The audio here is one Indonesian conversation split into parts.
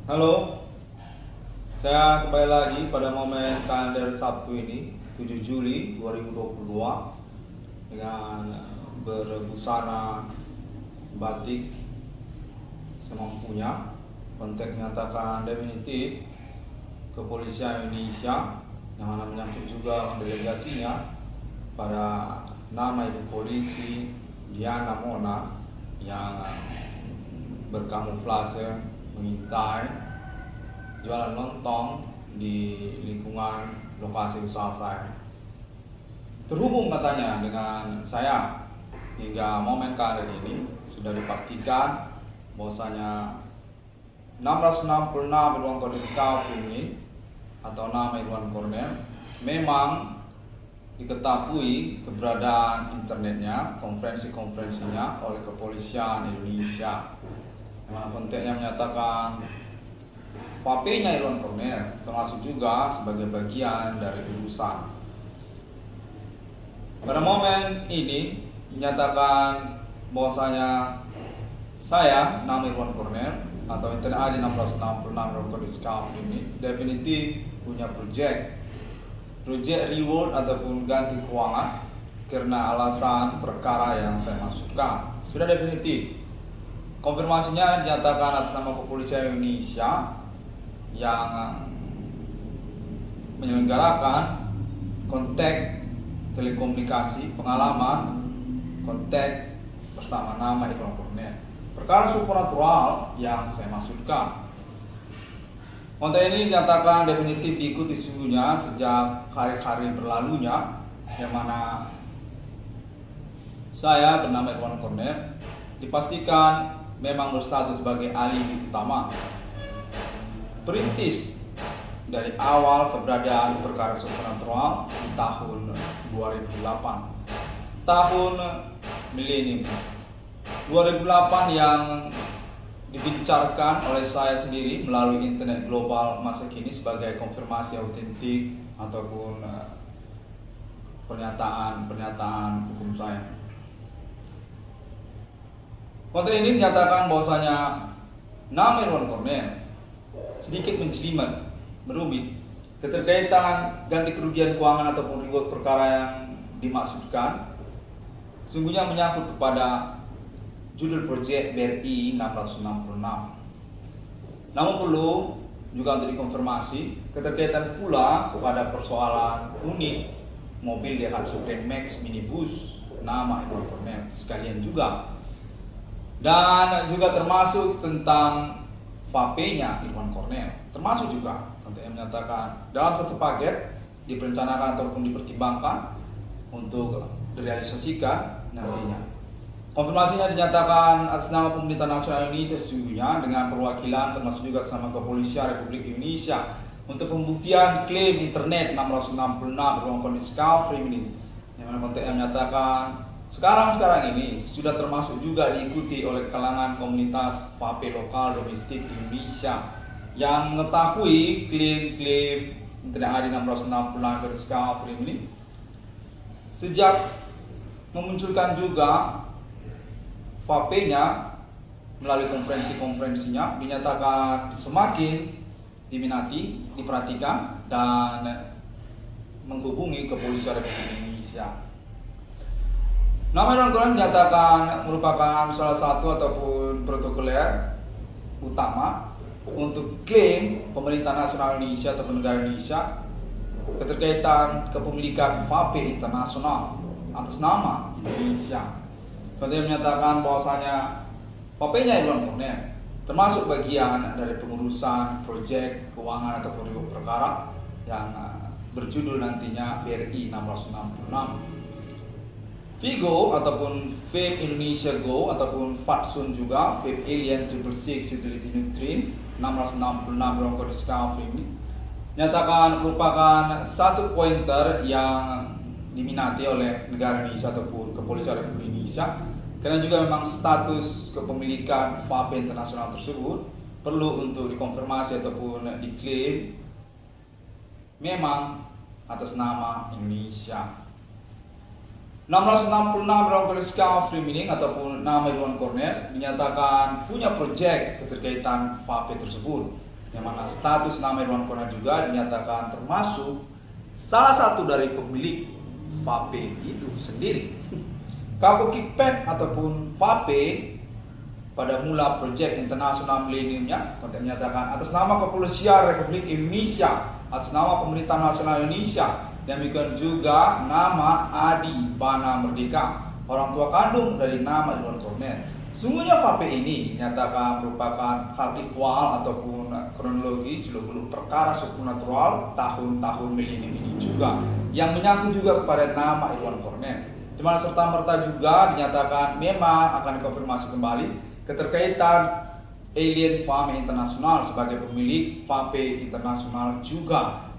Halo, saya kembali lagi pada momen kalender Sabtu ini, 7 Juli 2022 dengan berbusana batik semampunya. Konteks menyatakan definitif Kepolisian Indonesia yang mana menyangkut juga delegasinya pada nama Ibu Polisi Diana Mona yang berkamuflase mengintai jualan lontong di lingkungan lokasi usaha saya. Terhubung katanya dengan saya hingga momen kali ini sudah dipastikan bahwasanya 666 Irwan Kodeskaf ini atau nama Irwan Kornel memang diketahui keberadaan internetnya, konferensinya oleh Kepolisian Indonesia. Yang konteksnya menyatakan HP-nya Irwan Kornel termasuk juga sebagai bagian dari urusan. Pada momen ini dinyatakan bahwasanya saya, nama Irwan Kornel atau Internet ID 666 Irwan Kodeskaf ini definitif punya project reward ataupun ganti keuangan karena alasan perkara yang saya maksudkan. Sudah definitif. Konfirmasinya dinyatakan atas nama Kepolisian Indonesia yang menyelenggarakan kontak telekomunikasi pengalaman kontak bersama nama Irwan Kornel. Perkara supernatural yang saya maksudkan. Konten ini dinyatakan definitif diikuti sesungguhnya sejak hari-hari berlalunya, yang mana saya bernama Irwan Kornel dipastikan memang berstatus sebagai alibi utama perintis dari awal keberadaan perkara supernatural di tahun 2008, tahun milenium 2008 yang digencarkan oleh saya sendiri melalui internet global masa kini sebagai konfirmasi autentik ataupun pernyataan hukum saya. Konten ini menyatakan bahwasanya nama Irwan Kornel sedikit menjelimet, berumit keterkaitan ganti kerugian keuangan ataupun reward perkara yang dimaksudkan sungguhnya menyangkut kepada judul proyek BRI 666. Namun perlu juga untuk dikonfirmasi keterkaitan pula kepada persoalan unit mobil DH Supreme Max minibus nama Irwan Kornel sekalian juga, dan juga termasuk tentang VAP-nya Irwan Kornel, termasuk juga untuk yang menyatakan dalam satu paket diperencanakan ataupun dipertimbangkan untuk direalisasikan nantinya. Konfirmasinya dinyatakan atas nama Pemerintah Nasional Indonesia sesungguhnya dengan perwakilan termasuk juga sama Kepolisian Republik Indonesia untuk pembuktian klaim internet 666 Irwan Kodeskaf ini, yang mana konteksnya menyatakan sekarang ini sudah termasuk juga diikuti oleh kalangan komunitas VAP lokal domestik Indonesia yang mengetahui klaim internet ID 666 Kodeskaf ini sejak memunculkan juga VAP-nya melalui konferensinya dinyatakan semakin diminati, diperhatikan dan menghubungi Kepolisian Republik Indonesia. Nama Irwan Kornel dinyatakan merupakan salah satu ataupun protokoler utama untuk klaim pemerintah nasional Indonesia atau negara Indonesia keterkaitan kepemilikan VAP internasional atas nama Indonesia. Kemudian menyatakan bahwasanya VAP-nya Irwan Kornel termasuk bagian dari pengurusan proyek keuangan ataupun perkara yang berjudul nantinya BRI 666. Vigo ataupun Vape Indonesia Go ataupun Fatsun juga Vape Alien 666 Utility Neutrin 666 Irwan Kodeskaf ini nyatakan merupakan satu pointer yang diminati oleh negara Indonesia ataupun Kepolisian Republik Indonesia, karena juga memang status kepemilikan VAP internasional tersebut perlu untuk dikonfirmasi ataupun diklaim memang atas nama Indonesia. 666 Irwan Kodeskaf Meaning ataupun nama Irwan Kornel dinyatakan punya proyek keterkaitan VAP tersebut yang mana status nama Irwan Cornel juga dinyatakan termasuk salah satu dari pemilik FAPE itu sendiri. Kapokikpen ataupun FAPE pada mula proyek internasional mileniumnya dinyatakan atas nama Kepolisian Republik Indonesia, atas nama Pemerintah Nasional Indonesia, demikian juga nama Adi Bana Merdeka, orang tua kandung dari nama Irwan Cornel. Sungguhnya FAPE ini dinyatakan merupakan hal ikhwal ataupun kronologi seluruh perkara supernatural tahun-tahun milenium ini juga yang menyangkut juga kepada nama Irwan Cornel, di mana serta-merta juga dinyatakan memang akan dikonfirmasi kembali keterkaitan alien FAME internasional sebagai pemilik FAPE internasional juga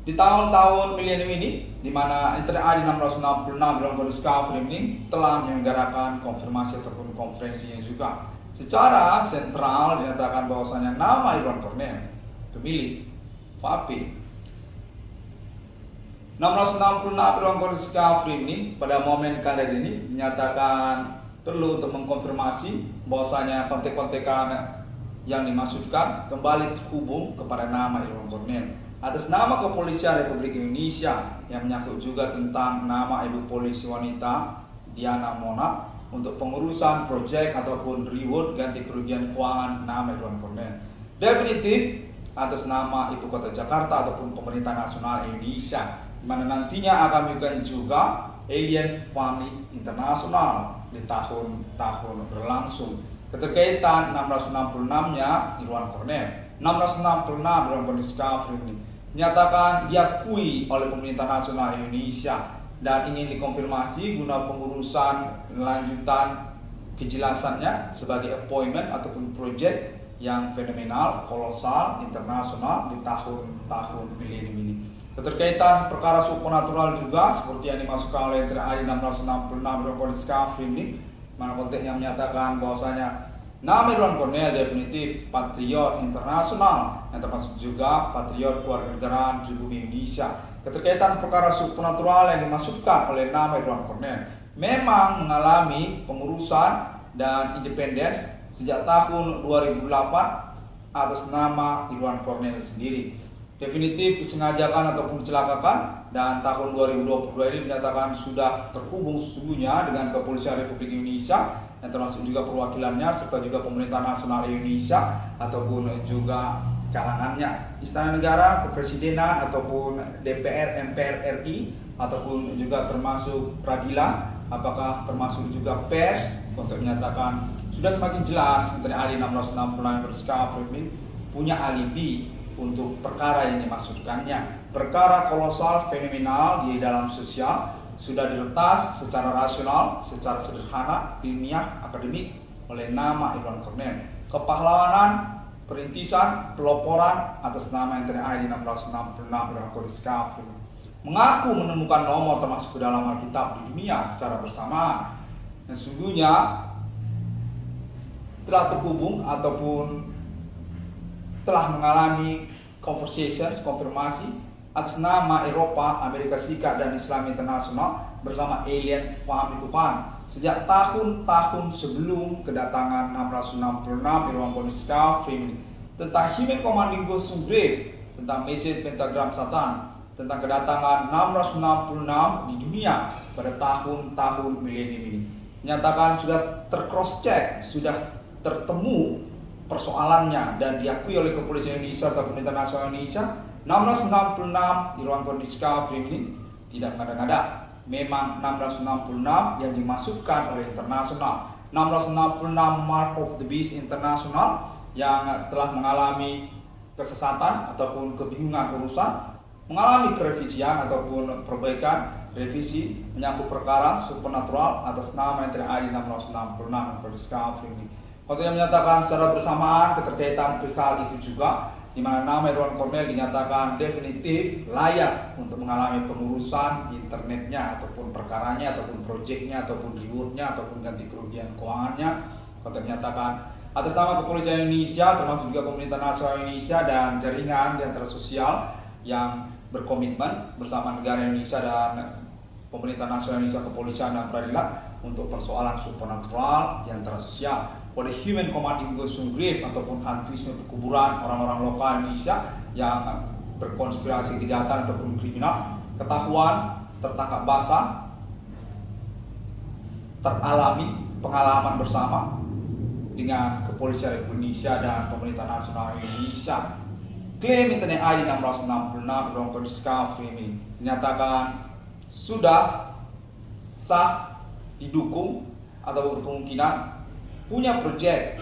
di tahun-tahun milenium ini, di mana ITRI 666 dalam kondisi kafir ini telah menyelenggarakan konfirmasi ataupun konferensinya juga secara sentral dinyatakan bahwasanya nama Irwan Cornel pemilik FAPE 666 dalam kondisi kafir ini pada momen kalender ini dinyatakan perlu untuk mengkonfirmasi bahwasanya kontek-kontekan yang dimaksudkan kembali terhubung kepada nama Irwan Cornel atas nama Kepolisian Republik Indonesia yang menyangkut juga tentang nama Ibu Polisi Wanita Diana Mona untuk pengurusan proyek ataupun reward ganti kerugian keuangan nama Irwan Cornel. Definitif atas nama Ibu Kota Jakarta ataupun Pemerintah Nasional Indonesia, di mana nantinya akan melakukan juga alien family internasional di tahun-tahun berlangsung. Keterkaitan 666-nya Irwan Cornel, 666 dalam kondisi kafir ini menyatakan diakui oleh Pemerintah Nasional Indonesia dan ingin dikonfirmasi guna pengurusan lanjutan kejelasannya sebagai appointment ataupun project yang fenomenal, kolosal, internasional di tahun-tahun milenium ini. Keterkaitan perkara supernatural juga seperti yang dimasukkan oleh ITRI 666 dalam kondisi kafir ini, mana konteksnya menyatakan bahwasanya nama Irwan Cornel definitif patriot internasional yang termasuk juga patriot kewarganegaraan Republik Indonesia. Keterkaitan perkara supernatural yang dimasukkan oleh nama Irwan Cornel memang mengalami pengurusan dan independence sejak tahun 2008 atas nama Irwan Cornel sendiri. Definitif disengajakan ataupun dicelakakan, dan tahun 2022 ini dinyatakan sudah terhubung sesungguhnya dengan Kepolisian Republik Indonesia yang termasuk juga perwakilannya serta juga Pemerintah Nasional Indonesia ataupun juga kalangannya, Istana Negara, Kepresidenan ataupun DPR, MPR RI ataupun juga termasuk peradilan, apakah termasuk juga pers untuk menyatakan sudah semakin jelas ITRI 666 berskala ini punya alibi untuk perkara yang dimaksudkannya. Perkara kolosal fenomenal di dalam sosial sudah diretas secara rasional, secara sederhana, ilmiah, akademik oleh nama Irwan Cornel. Kepahlawanan, perintisan, peloporan atas nama ITRI 666 dalam kondisi kafir mengaku menemukan nomor termasuk ke dalam Alkitab di dunia secara bersamaan. Dan sesungguhnya telah terhubung ataupun telah mengalami konfirmasi atas nama Eropa, Amerika Serikat dan Islam Internasional bersama alien faham Tuhan sejak tahun-tahun sebelum kedatangan 666 Irwan Cornel tentang Human Commanding Ghost Sumbre, tentang message pentagram Satan, tentang kedatangan 666 di dunia pada tahun-tahun milenium ini. Nyatakan sudah tercross check, sudah tertemu persoalannya dan diakui oleh Kepolisian Indonesia atau Pemerintah Nasional Indonesia. 666 Irwan Cornel ini tidak mengada-ngada, memang 666 yang dimasukkan oleh internasional. 666 Mark of the Beast internasional yang telah mengalami kesesatan ataupun kebingungan urusan, mengalami kerevisian ataupun perbaikan revisi menyangkut perkara supernatural atas nama ITRI 666 ini. Konten yang menyatakan secara bersamaan keterkaitan perihal itu juga, di mana nama Irwan Cornel dinyatakan definitif layak untuk mengalami pengurusan internetnya ataupun perkaranya ataupun proyeknya ataupun rewardnya ataupun ganti kerugian keuangannya. Konten menyatakan atas nama Kepolisian Indonesia termasuk juga Pemerintah Nasional Indonesia dan jaringan di antara sosial yang berkomitmen bersama negara Indonesia dan Pemerintah Nasional Indonesia, Kepolisian dan Peradilan untuk persoalan supernatural di antara sosial. oleh Human Command Investigation Grave ataupun hantuisme perkuburan orang-orang lokal Indonesia yang berkonspirasi kejahatan ataupun kriminal, ketahuan, tertangkap basah, teralami pengalaman bersama dengan Kepolisian Republik Indonesia dan Pemerintah Nasional Indonesia. Klaim Internet ID 666 Ruang Discovery ini dinyatakan sudah sah, didukung atau berkemungkinan punya proyek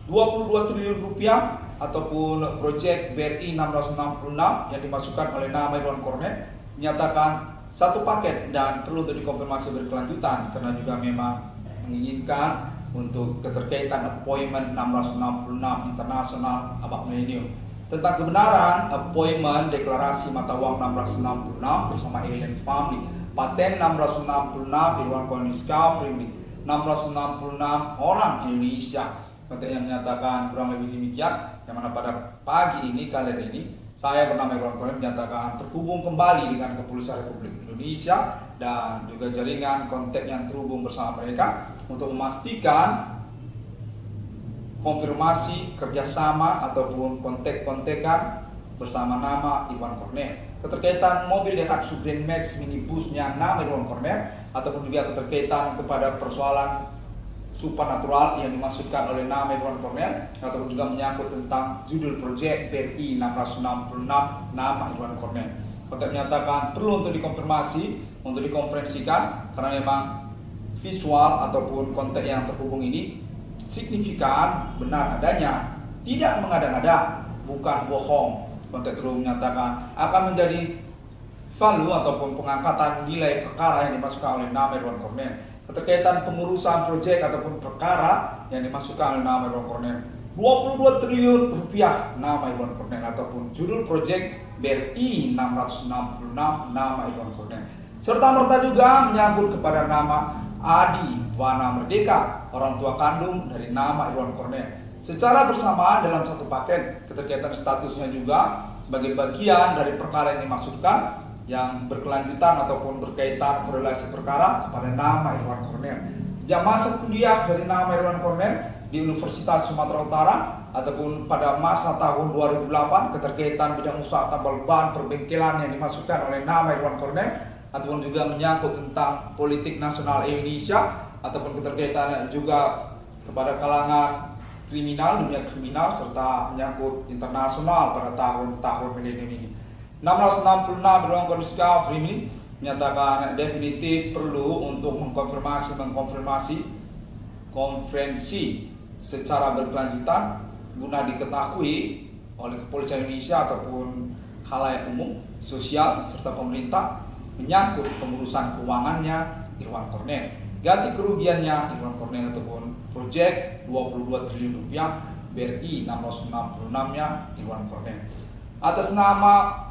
22 triliun rupiah ataupun proyek BRI 666 yang dimasukkan oleh nama Irwan Cornet, dinyatakan satu paket dan perlu untuk dikonfirmasi berkelanjutan karena juga memang menginginkan untuk keterkaitan appointment 666 internasional Abad Milenium. Tentang kebenaran appointment deklarasi mata uang 666 bersama Alien Family, paten 666 Irwan Cornet Discovery, 666 orang Indonesia. Konten yang menyatakan kurang lebih demikian, yang mana pada pagi ini, kali ini, saya bernama Irwan Cornet menyatakan terhubung kembali dengan Kepolisian Republik Indonesia dan juga jaringan kontak yang terhubung bersama mereka untuk memastikan konfirmasi kerjasama ataupun kontak-kontakan bersama nama Irwan Cornet. Keterkaitan mobil Daihatsu Grand Max minibusnya nama Irwan Cornet ataupun juga keterkaitan kepada persoalan supernatural yang dimaksudkan oleh nama Irwan Cornet ataupun juga menyangkut tentang judul proyek BRI 666 nama Irwan Cornet. Kontak menyatakan perlu untuk dikonfirmasi, untuk dikonferensikan karena memang visual ataupun kontak yang terhubung ini signifikan benar adanya, tidak mengada-ngada, bukan bohong. Kontak terus menyatakan akan menjadi value ataupun pengangkatan nilai perkara yang dimasukkan oleh nama Irwan Cornet. Keterkaitan pengurusan proyek ataupun perkara yang dimasukkan oleh nama Irwan Cornet 22 triliun rupiah nama Irwan Cornet ataupun judul proyek BRI 666 nama Irwan Cornet, serta merta juga menyangkut kepada nama Adi Wana Merdeka, orang tua kandung dari nama Irwan Cornet. Secara bersamaan dalam satu paket, keterkaitan statusnya juga sebagai bagian dari perkara yang dimaksudkan yang berkelanjutan ataupun berkaitan korelasi perkara kepada nama Irwan Cornet. Sejak masa kuliah dari nama Irwan Cornet di Universitas Sumatera Utara ataupun pada masa tahun 2008, keterkaitan bidang usaha tambal ban perbengkelan yang dimasukkan oleh nama Irwan Cornet ataupun juga menyangkut tentang politik nasional Indonesia ataupun keterkaitan juga kepada kalangan kriminal, dunia kriminal serta menyangkut internasional pada tahun-tahun milenium ini. 666 Ruang Discovery ini menyatakan definitif perlu untuk mengkonfirmasi konferensi secara berkelanjutan guna diketahui oleh Kepolisian Indonesia ataupun khalayak umum, sosial serta pemerintah menyangkut pengurusan keuangannya Irwan Cornet, ganti kerugiannya Irwan Cornet ataupun proyek 22 triliun rupiah BRI 666-nya Irwan Cornet. Atas nama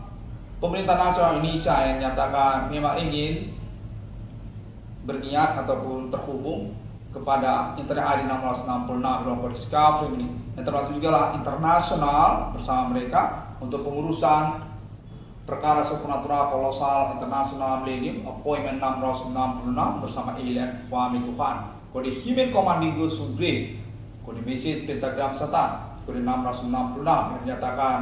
Pemerintah Nasional Indonesia yang nyatakan memang ingin berniat ataupun terhubung kepada Internet ID 666 Ruang Discovery ini, yang termasuk juga lah internasional bersama mereka untuk pengurusan perkara supernatural kolosal internasional milenium appointment 666 bersama Alien Family Tuhan, kode Human Command Investigation Grave, kode message pentagram setan, kode 666 yang dinyatakan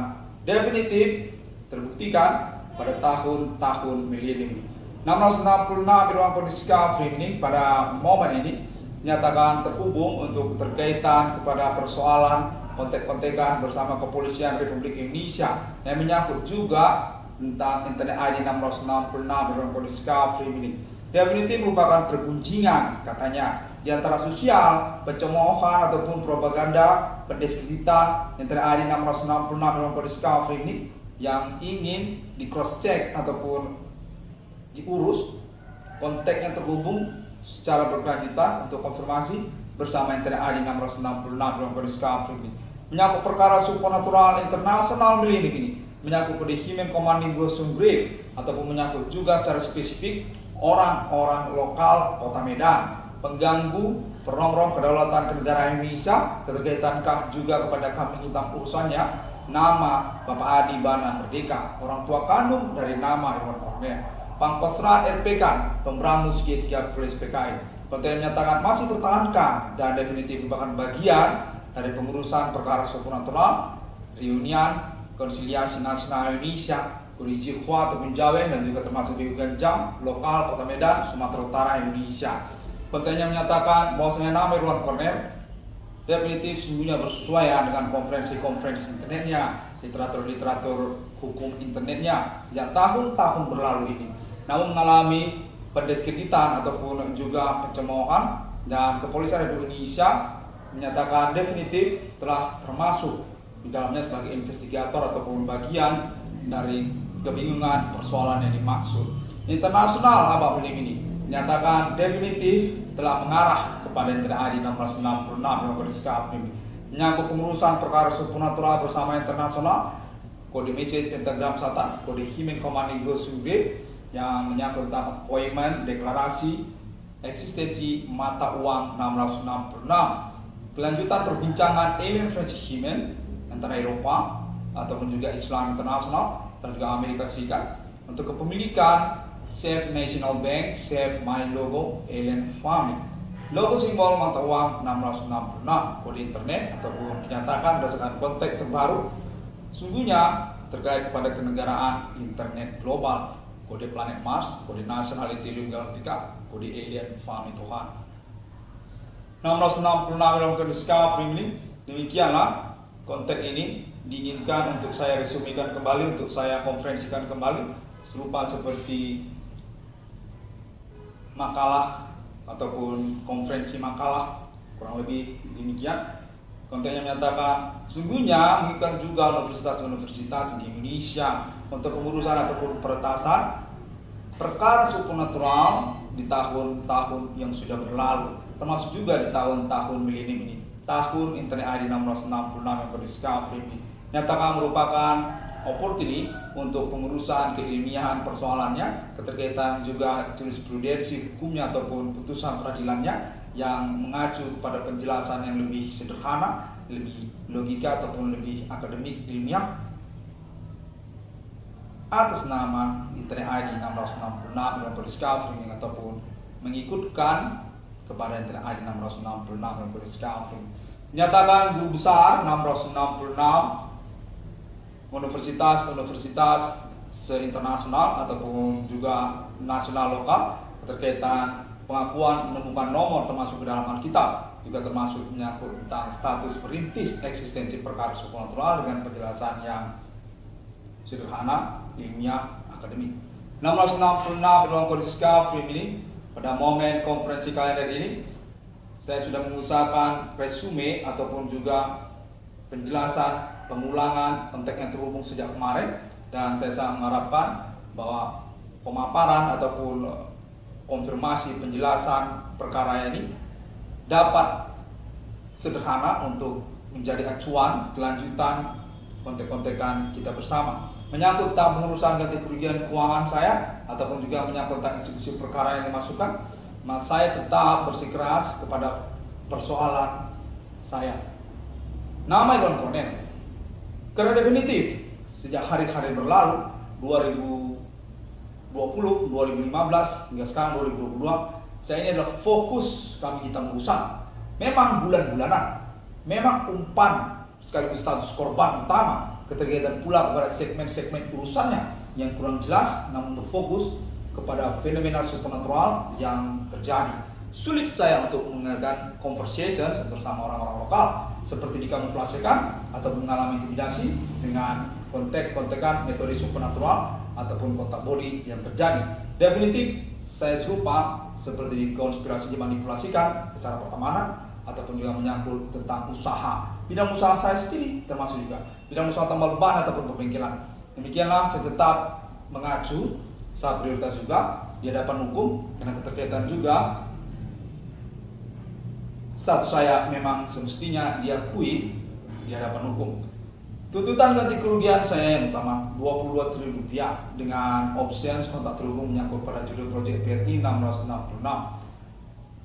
definitif terbuktikan pada tahun-tahun milenium ini. 666 Ruang Discovery ini pada momen ini dinyatakan terhubung untuk keterkaitan kepada persoalan kontek-kontekan bersama Kepolisian Republik Indonesia yang menyangkut juga tentang Internet ID 666 Ruang Discovery ini. Definitif merupakan pergunjingan katanya di antara sosial, pencemoohan ataupun propaganda, pendeskripsian Internet ID 666 Ruang Discovery ini yang ingin di cross check ataupun diurus kontak yang terhubung secara berkelanjutan untuk konfirmasi bersama Internet ID 666 Ruang Discovery ini menyangkut perkara supernatural internasional milenium ini, menyangkut kode Human Command Investigation Grave ataupun menyangkut juga secara spesifik orang-orang lokal Kota Medan, pengganggu, perongrong kedaulatan kenegaraan Indonesia, keterkaitankah juga kepada kambing hitam urusannya nama Bapak Adi Wana Merdeka, orang tua kandung dari nama Irwan Cornet, Pangkostrat RPK, Pemberangus G30 PKI, Konten menyatakan masih pertahankan dan definitif merupakan bagian dari pengurusan perkara supernatural, reunian, konsiliasi nasional Indonesia, Kondisi Hua ataupun Jawen, dan juga termasuk di Ganjam, lokal Kota Medan, Sumatera Utara, Indonesia. Kontennya menyatakan bahwasanya nama Irwan Cornel definitif sungguhnya bersesuaian dengan konferensi-konferensi internetnya, literatur-literatur hukum internetnya sejak tahun-tahun berlalu ini, namun mengalami pendiskreditan ataupun juga pencemoohan, dan Kepolisian Republik Indonesia menyatakan definitif telah termasuk di dalamnya sebagai investigator ataupun bagian dari kebingungan persoalan yang dimaksud. Internasional Abah Film ini menyatakan definitif telah mengarah kepada Internet ID 1666 yang bersikap ini menyangkut pengurusan perkara supernatural bersama internasional, kode message pentagram satan, kode Himen Komanigo Sugde yang menyangkut tentang appointment, deklarasi eksistensi mata uang 666, kelanjutan perbincangan alien Francis Himen antara Eropa ataupun juga Islam internasional dan juga Amerika Serikat untuk kepemilikan Safe National Bank, Safe My Logo, Alien Family. Logo simbol mata uang 666, kode internet ataupun dinyatakan berdasarkan konteks terbaru sungguhnya terkait kepada kenegaraan internet global, kode planet Mars, kode nasional Ethereum Galactica, kode Alien Family Tuhan. 666 dalam discovery ini, demikianlah konteks ini diinginkan untuk saya resumikan kembali, untuk saya konferensikan kembali serupa seperti makalah ataupun konferensi makalah, kurang lebih demikian. Kontennya menyatakan sungguhnya menginginkan juga universitas-universitas di Indonesia untuk pengurusan ataupun peretasan perkara supernatural di tahun-tahun yang sudah berlalu, termasuk juga di tahun-tahun milenium ini, tahun Internet ID 1666 yang berdiscovery ini nyatakan merupakan opportunity untuk pengurusan keilmiahan persoalannya, keterkaitan juga jurisprudensi hukumnya ataupun putusan peradilannya yang mengacu kepada penjelasan yang lebih sederhana, lebih logika ataupun lebih akademik ilmiah atas nama Internet ID 1666 yang berdiscovery ataupun mengikutkan kepada Internet ID 1666 yang berdiscovery. Menyatakan guru besar 666 universitas-universitas se-internasional ataupun juga nasional lokal terkaitan pengakuan menemukan nomor termasuk ke dalam Alkitab, juga termasuk menyangkut tentang status perintis eksistensi perkara supernatural dengan penjelasan yang sederhana, ilmiah, akademik. 666 dalam kode discovery ini, pada momen konferensi kalender ini saya sudah mengusahakan resume ataupun juga penjelasan pengulangan konteks yang terhubung sejak kemarin, dan saya sangat mengharapkan bahwa pemaparan ataupun konfirmasi penjelasan perkara ini dapat sederhana untuk menjadi acuan kelanjutan kontek-kontekan kita bersama menyangkut tentang pengurusan ganti kerugian keuangan saya ataupun juga menyangkut tentang eksekusi perkara yang dimasukkan. Mas saya tetap bersikeras kepada persoalan saya. Nama Irwan Cornel karena definitif sejak hari-hari berlalu 2020, 2015 hingga sekarang 2022, saya ini adalah fokus kami hitam urusan. Memang bulan-bulanan, memang umpan sekaligus status korban utama, keterkaitan pula kepada segmen-segmen urusannya yang kurang jelas, namun berfokus kepada fenomena supernatural yang terjadi. Sulit saya untuk mengadakan conversation bersama orang-orang lokal seperti dikamuflasekan atau mengalami intimidasi dengan kontek-kontekan metode supernatural ataupun kontak body yang terjadi. Definitif saya serupa seperti dikonspirasi dimanipulasikan secara pertemanan ataupun juga menyangkut tentang usaha. Bidang usaha saya sendiri termasuk juga bidang usaha tambal ban ataupun perbengkelan. Demikianlah saya tetap mengacu, saya prioritas juga di hadapan hukum karena keterkaitan juga satu saya memang semestinya diakui di hadapan hukum. Tuntutan ganti kerugian saya yang utama 22 triliun rupiah dengan option kontak terhubung menyangkut pada judul proyek BRI 666.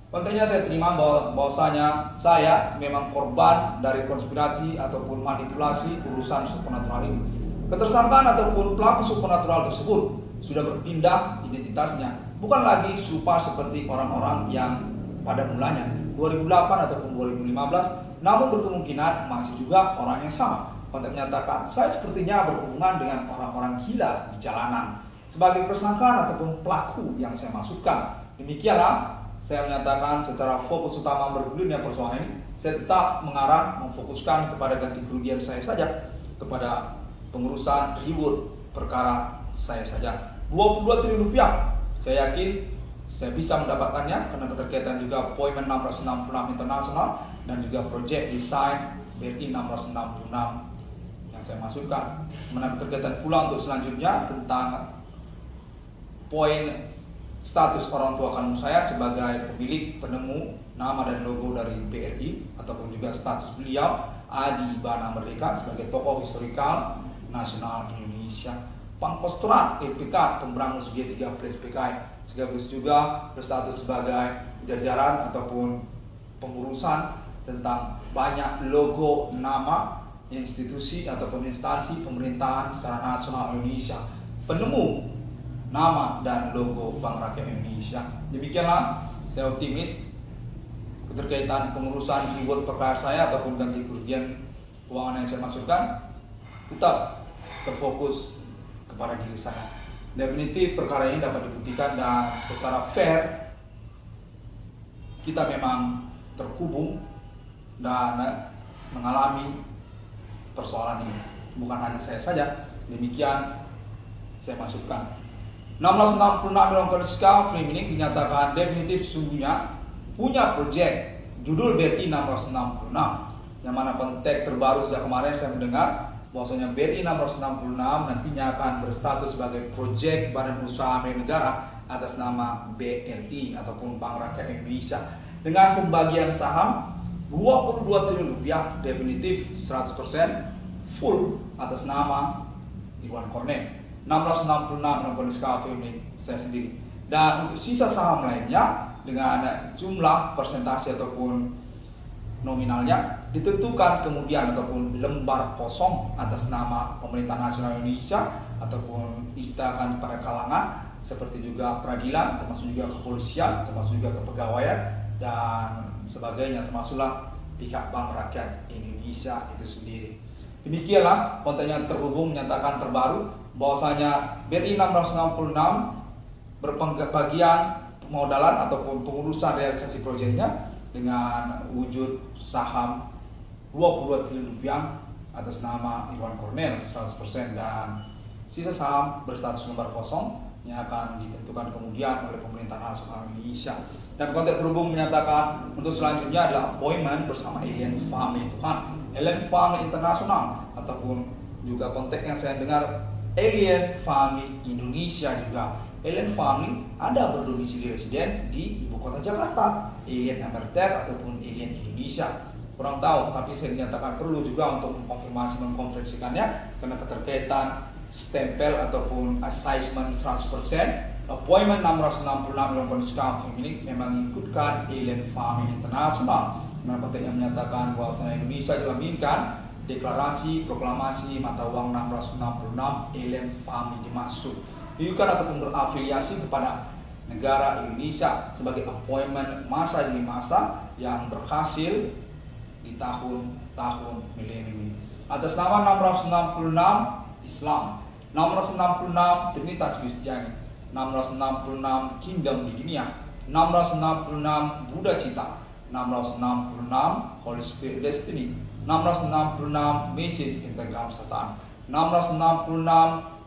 Kontennya saya terima bahwasanya saya memang korban dari konspirasi ataupun manipulasi urusan supernatural ini. Ketersangkaan ataupun pelaku supernatural tersebut sudah berpindah identitasnya, bukan lagi serupa seperti orang-orang yang pada mulanya 2008 ataupun 2015, namun berkemungkinan masih juga orang yang sama. Konten menyatakan, saya sepertinya berhubungan dengan orang-orang gila di jalanan sebagai tersangka ataupun pelaku yang saya masukkan. Demikianlah saya menyatakan secara fokus utama bergulirnya persoalan ini, saya tetap memfokuskan kepada ganti kerugian saya saja, kepada pengurusan reward perkara saya saja. 22 triliun rupiah, saya yakin saya bisa mendapatkannya karena keterkaitan juga appointment 666 internasional dan juga project design BRI 666 yang saya masukkan. Kemudian keterkaitan pula untuk selanjutnya tentang poin status orang tua kandung saya sebagai pemilik penemu nama dan logo dari BRI, ataupun juga status beliau Adi Bana Merdeka sebagai tokoh historikal nasional Indonesia. Pangkostrat LPK Pemberangus G3 PKI sekaligus juga berstatus sebagai jajaran ataupun pengurusan tentang banyak logo nama institusi ataupun instansi pemerintahan secara nasional Indonesia, penemu nama dan logo Bank Rakyat Indonesia. Demikianlah saya optimis keterkaitan pengurusan reward perkara saya ataupun ganti kerugian keuangan yang saya masukkan tetap terfokus kepada diri saya. Definitif perkara ini dapat dibuktikan dan secara fair kita memang terhubung dan mengalami persoalan ini. Bukan hanya saya saja, demikian saya masukkan. 666 dalam Kodiska Film ini dinyatakan definitif sungguhnya punya proyek judul BRI 666, yang mana konteks terbaru sejak kemarin saya mendengar bahwasanya BRI 666 nantinya akan berstatus sebagai proyek badan usaha milik negara atas nama BRI ataupun Bank Rakyat Indonesia dengan pembagian saham 22 triliun rupiah definitif 100% full atas nama Irwan Cornel. 666 dalam kondisi film ini saya sendiri, dan untuk sisa saham lainnya dengan jumlah persentase ataupun nominalnya ditentukan kemudian ataupun lembar kosong atas nama Pemerintah Nasional Indonesia ataupun istilahkan pada kalangan seperti juga peradilan, termasuk juga kepolisian, termasuk juga kepegawaian dan sebagainya, termasuklah pihak Bank Rakyat Indonesia itu sendiri. Demikianlah kontennya terhubung menyatakan terbaru bahwasanya BRI 666 berbagian pemodalan ataupun pengurusan realisasi proyeknya dengan wujud saham 22 triliun rupiah atas nama Irwan Cornel 100% dan sisa saham berstatus lembar kosong yang akan ditentukan kemudian oleh Pemerintah Nasional Indonesia. Dan konteks terhubung menyatakan untuk selanjutnya adalah appointment bersama Alien Family Alien Family Internasional ataupun juga konteks yang saya dengar Alien Family Indonesia juga. Alien Family ada berdomisili residence di ibu kota Jakarta, Alien Ameritek ataupun Alien Indonesia. Kurang tahu, tapi saya dinyatakan perlu juga untuk mengkonfirmasikannya karena keterkaitan stempel ataupun assessment 100%. Appointment 666 dalam kondisi film ini memang mengikutkan Alien Family Internasional. Mana konteksnya menyatakan bahwa Indonesia juga menginginkan deklarasi proklamasi mata uang 666 Alien Family dimaksud diukan ataupun berafiliasi kepada negara Indonesia sebagai appointment masa demi masa yang berhasil di tahun-tahun milenium. Atas nama 666 Islam, 666 Trinitas Kristiani, 666 Kingdom di dunia, 666 Buddha Cita, 666 Holy Spirit Destiny, 666 Message Instagram Satan, 666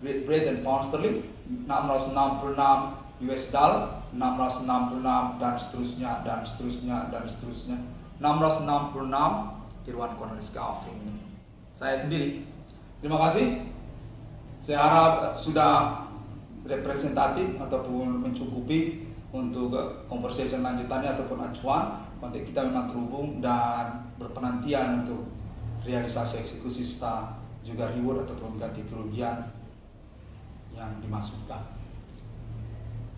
Great Britain Pound Sterling, 666 US Dollar, 666 dan seterusnya dan seterusnya dan seterusnya. 666 Irwan Cornelis Gavin. Saya sendiri. Terima kasih. Saya harap sudah representatif ataupun mencukupi untuk conversation lanjutannya ataupun acuan. Konteks kita memang terhubung dan berpenantian untuk realisasi eksekusi serta juga reward ataupun ganti kerugian yang dimasukkan.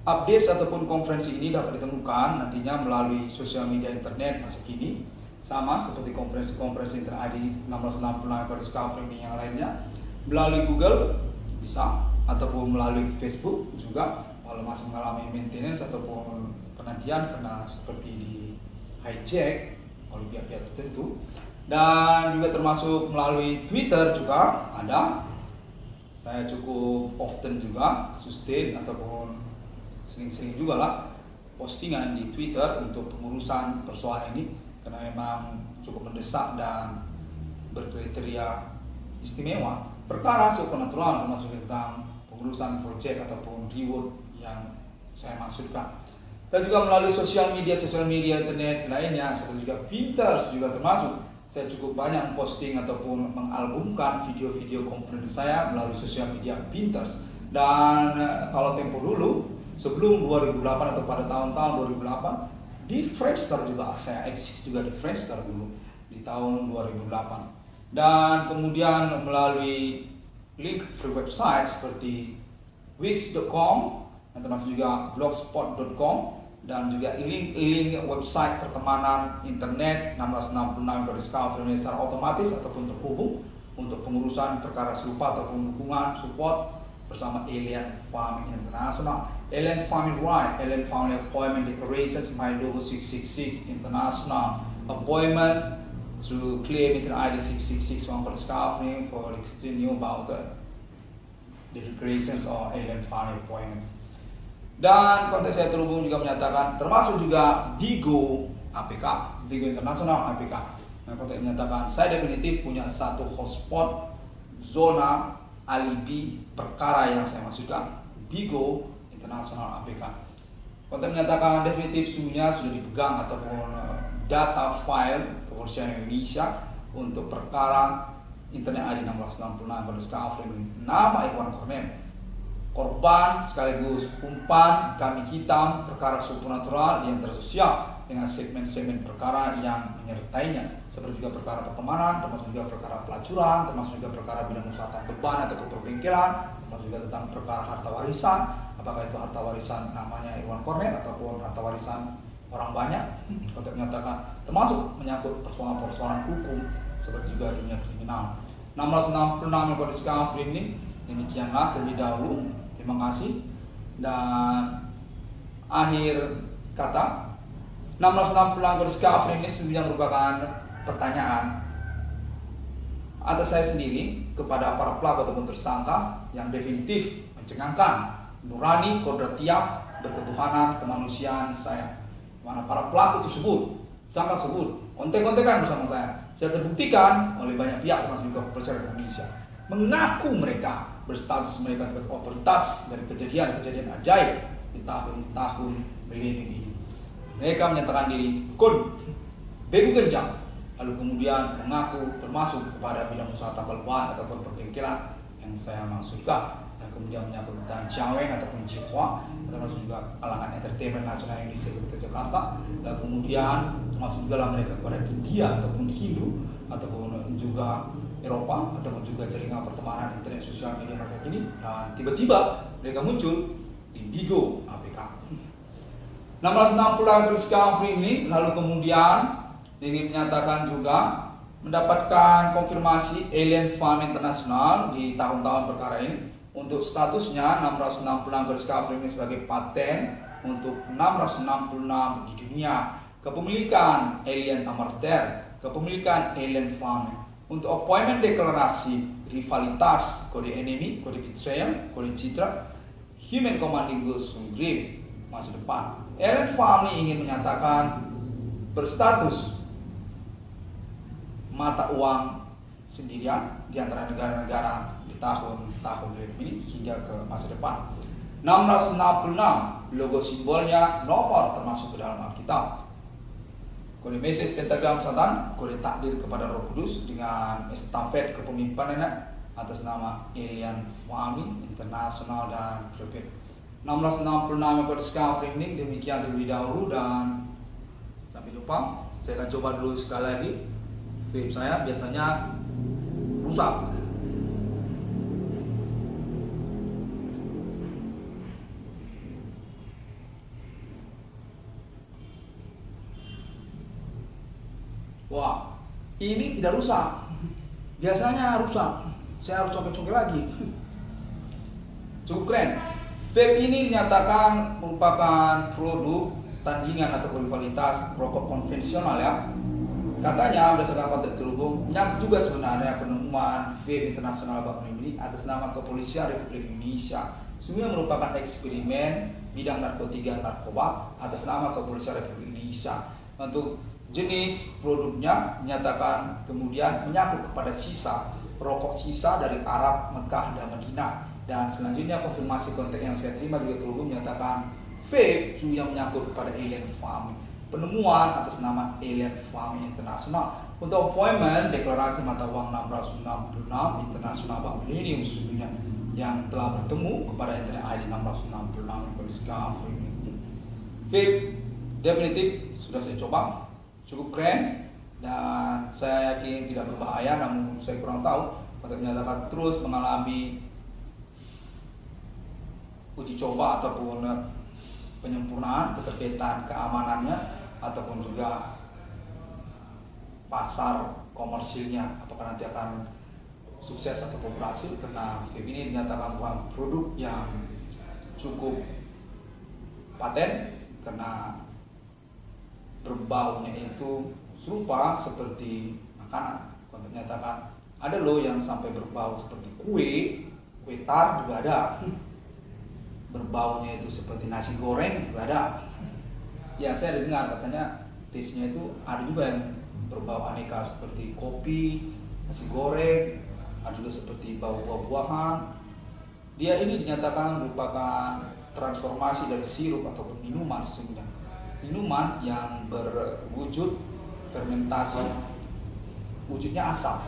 Updates ataupun konferensi ini dapat ditemukan nantinya melalui sosial media internet masa kini, sama seperti konferensi internet ID 666 pada Discovery yang lainnya, melalui Google bisa ataupun melalui Facebook juga kalau masih mengalami maintenance ataupun penantian karena seperti di hijack oleh pihak-pihak tertentu, dan juga termasuk melalui Twitter juga ada. Saya cukup often juga sustain ataupun sering-sering juga lah postingan di Twitter untuk pengurusan persoalan ini karena memang cukup mendesak dan berkriteria istimewa. Perkara supernatural termasuk tentang pengurusan proyek ataupun reward yang saya maksudkan. Dan juga melalui sosial media internet lainnya seperti juga Pinterest juga termasuk. Saya cukup banyak memposting ataupun mengalbumkan video-video conference saya melalui sosial media Pinterest. Dan kalau tempo dulu sebelum 2008 atau pada tahun-tahun 2008 di Friendster juga saya eksis juga di Friendster dulu di tahun 2008. Dan kemudian melalui link free website seperti wix.com dan termasuk juga blogspot.com dan juga link website pertemanan internet 666 discovery secara otomatis ataupun terhubung untuk pengurusan perkara serupa ataupun dukungan support bersama Alien Farming International, Alien Farming Right, Alien Farming Appointment Declarations, My Logo 666 International Appointment to claim it ID 666 for discovery for continue about the declarations of Alien Farming Appointment. Dan konteks saya terhubung juga menyatakan termasuk juga Bigo APK, Bigo Internasional APK. Nah, konteks menyatakan saya definitif punya satu hotspot zona alibi perkara yang saya maksudkan Bigo Internasional APK. Konteks menyatakan definitif semuanya sudah dipegang ataupun data file kepolisian Indonesia untuk perkara internet ID 666 discovery nama Iwan Kornet. Korban sekaligus umpan kami hitam perkara supernatural yang tersosial dengan segmen-segmen perkara yang menyertainya seperti juga perkara pertemanan, termasuk juga perkara pelacuran, termasuk juga perkara bidang usaha beban atau keperbengkelan, termasuk juga tentang perkara harta warisan, apakah itu harta warisan namanya Iwan Kornet ataupun harta warisan orang banyak, untuk menyatakan termasuk menyangkut persoalan-persoalan hukum seperti juga dunia kriminal. 666 yang discovery ini demikianlah terlebih dahulu. Terima kasih. Dan akhir kata 666 discovery ini sebenarnya merupakan pertanyaan atas saya sendiri kepada para pelaku ataupun tersangka yang definitif mencengangkan nurani kodratiah berketuhanan kemanusiaan saya. Mana para pelaku tersebut, tersangka tersebut kontek-kontekan bersama saya terbuktikan oleh banyak pihak termasuk juga kepolisian Indonesia mengaku mereka berstatus mereka sebagai otoritas dari kejadian-kejadian ajaib di tahun-tahun milenium ini. Mereka menyatakan diri dukun, begu kencang, lalu kemudian mengaku termasuk kepada bidang usaha tambal ban ataupun perbengkelan yang saya maksudkan, dan kemudian menyangkut tentang Jawen ataupun Jihwa, termasuk juga kalangan entertainment nasional Indonesia seperti Jakarta, dan kemudian termasuk juga mereka kepada India ataupun Hindu ataupun juga Eropa ataupun juga jaringan pertemanan internet sosial media masa kini, dan tiba-tiba mereka muncul di Bigo APK. 660 discovery ini lalu kemudian ingin menyatakan juga mendapatkan konfirmasi Alien Farm International di tahun-tahun perkara ini untuk statusnya 666 discovery ini sebagai paten untuk 666 di dunia, kepemilikan Alien Amarter, kepemilikan Alien Farm. Untuk appointment deklarasi rivalitas kode enemy, kode betrayal, kode citra, human commanding goals grade masa depan. Alien Farm ingin menyatakan berstatus mata uang sendirian di antara negara-negara di tahun-tahun ini hingga ke masa depan. 666 logo simbolnya nomor termasuk ke dalam Alkitab. Kode message pentagram Satan, kode takdir kepada Roh Kudus dengan estafet kepemimpinan atas nama Alien Farming Internasional dan Prefect. 1666 episode discovery ini demikian terlebih dahulu, dan sampai jumpa. Saya akan coba dulu sekali lagi. Vape saya biasanya rusak. Wah, ini tidak rusak. Biasanya rusak. Saya harus coket-coket lagi. Cukup keren. Vape ini dinyatakan merupakan produk pertandingan atau rivalitas rokok konvensional ya. Katanya berdasarkan konteks terhubung menyangkut juga sebenarnya penemuan vape internasional Bappeling ini atas nama Kepolisian Republik Indonesia. Semuanya merupakan eksperimen bidang narkotika narkoba atas nama Kepolisian Republik Indonesia. Untuk jenis produknya menyatakan kemudian menyangkut kepada sisa rokok sisa dari Arab, Mekah, dan Madinah. Dan selanjutnya konfirmasi konteks yang saya terima juga terhubung menyatakan vape yang menyangkut kepada alien farming, penemuan atas nama alien farming internasional untuk appointment deklarasi mata uang 666 internasional Bank Millennium sesungguhnya yang telah bertemu kepada internet ID 666 discovery. Vape definitif sudah saya coba, cukup keren dan saya yakin tidak berbahaya, namun saya kurang tahu untuk menyatakan terus mengalami uji coba ataupun penyempurnaan keterkaitan keamanannya ataupun juga pasar komersilnya apakah nanti akan sukses atau berhasil, karena vape ini dinyatakan bukan produk yang cukup paten karena berbaunya itu serupa seperti makanan. Kalau dinyatakan ada loh yang sampai berbau seperti kue tar juga ada. Berbaunya itu seperti nasi goreng juga ada. Ya saya dengar katanya taste-nya itu ada juga yang berbau aneka seperti kopi, nasi goreng, ada juga seperti bau buah-buahan. Dia ini dinyatakan merupakan transformasi dari sirup ataupun minuman sesungguhnya. Minuman yang berwujud fermentasi, wujudnya asam.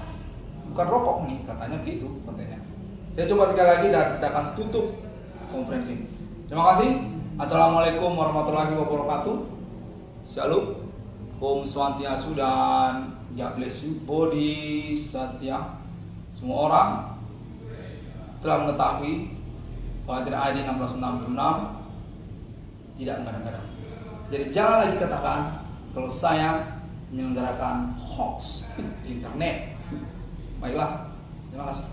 Bukan rokok nih, katanya begitu kontennya. Saya coba sekali lagi dan kita akan tutup konferensi. Terima kasih. Assalamualaikum warahmatullahi wabarakatuh. Shalom. Om Swastiastu dan God bless you. Bodhi Satya. Semua orang telah mengetahui bahwa tidak ID 1666 tidak kadang-kadang. Jadi jangan lagi katakan kalau saya menyelenggarakan hoax di internet. Baiklah, terima kasih.